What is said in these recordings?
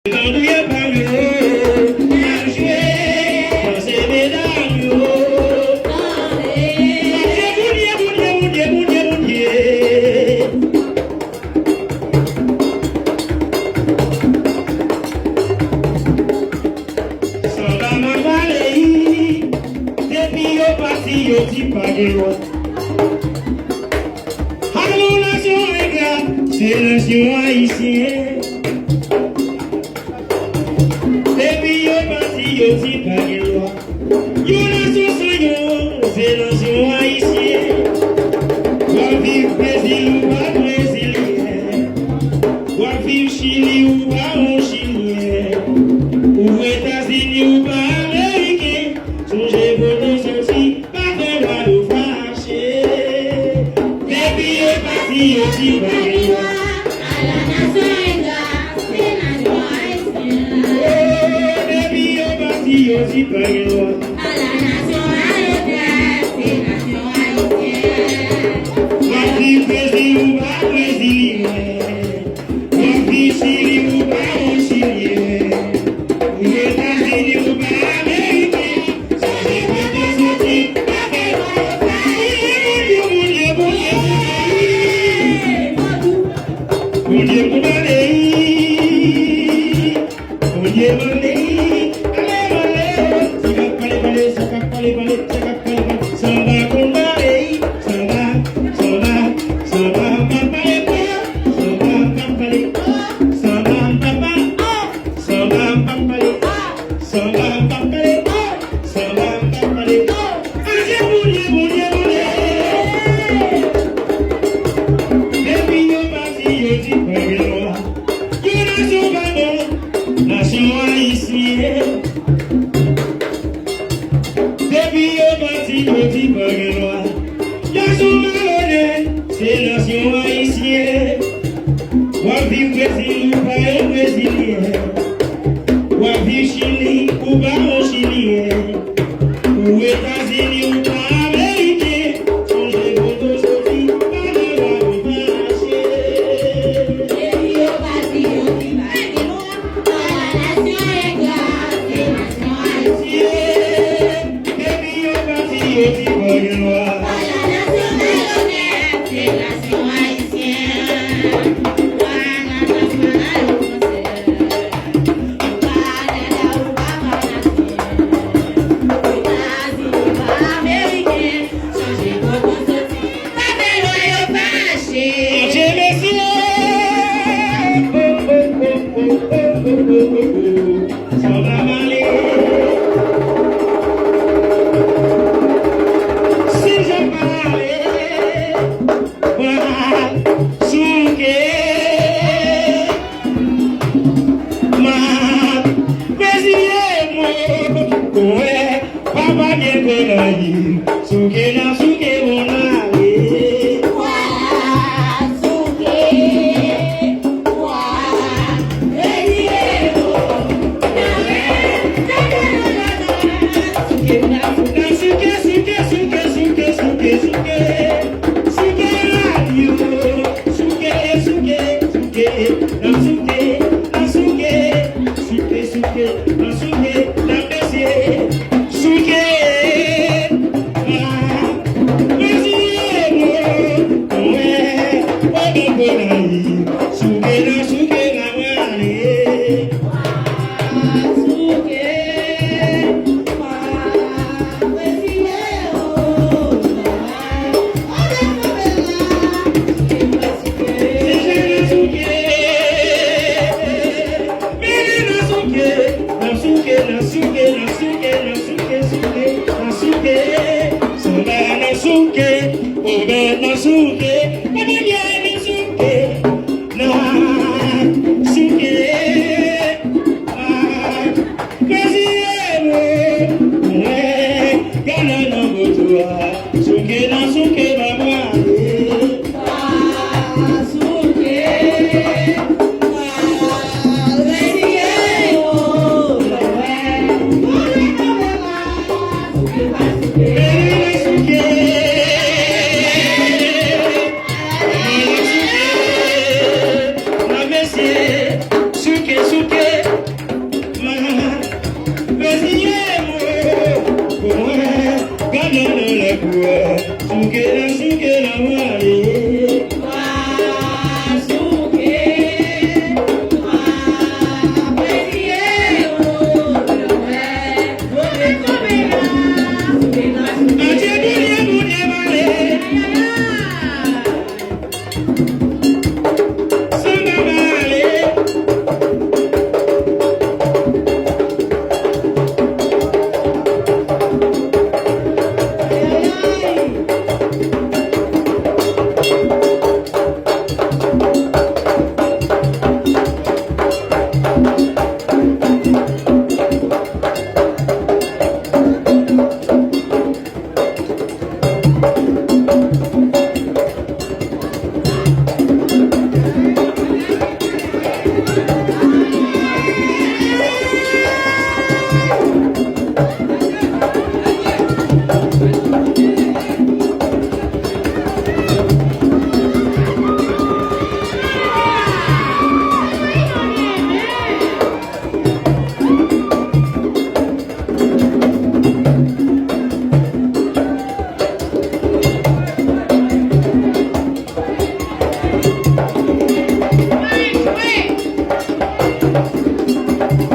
C'est nation haïtienne. Depuis yo parti yo ti pa gen loi. Yo nation sans yo, c'est nation haïtienne. Wa vive Brésil ou pas brésilien. Wa vive Chili ou pas un chilien. Ou États-Unis ou pas américain. Songez voter sorti, pas de loi de fâcher. Depuis yo parti yo ti pa gen loi. Yo si pa gen loi. À la nation haïtienne, c'est nation haïtienne. Wa vive Brésil ou pas brésilien. Wa vive Chili ou pas un chilien. Ou États-Unis ou pas américain. Songez voter sorti, pas de loi de fâcher. Mon Dieu, mon Dieu, mon Dieu, mon Dieu, mon Dieu. C'est nation haïtienne. Wa vive Brésil ou pas un brésilien. Wa vive Chili ou pas un chilien. Ou États-Unis ou pas américain. Songez voter sorti, pas de loi de fâcher. Depuis yo parti yo ti pa gen loi. À la nation égale, c'est nation haïtienne. Depuis yo parti yo ti pa gen loi. Suke na suke mona we. Wa suke, wa Brésil. Na we, Suke na suke suke suke suke suke suke suke. Suke radio. Suke suke suke. Na suke na suke suke suke na suke na bese. Suke. Suke, Come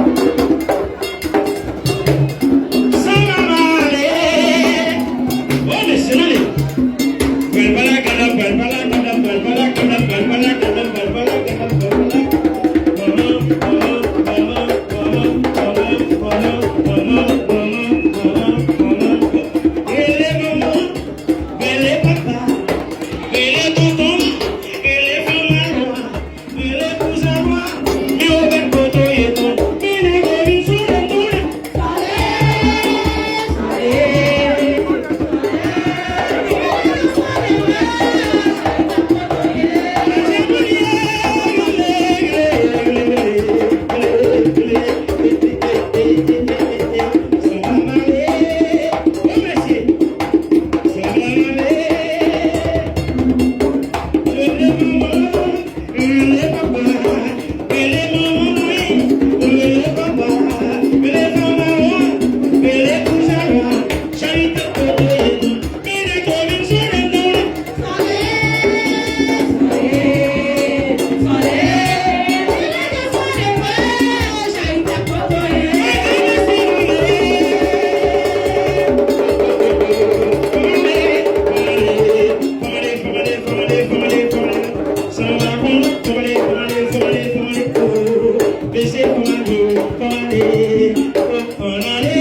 on,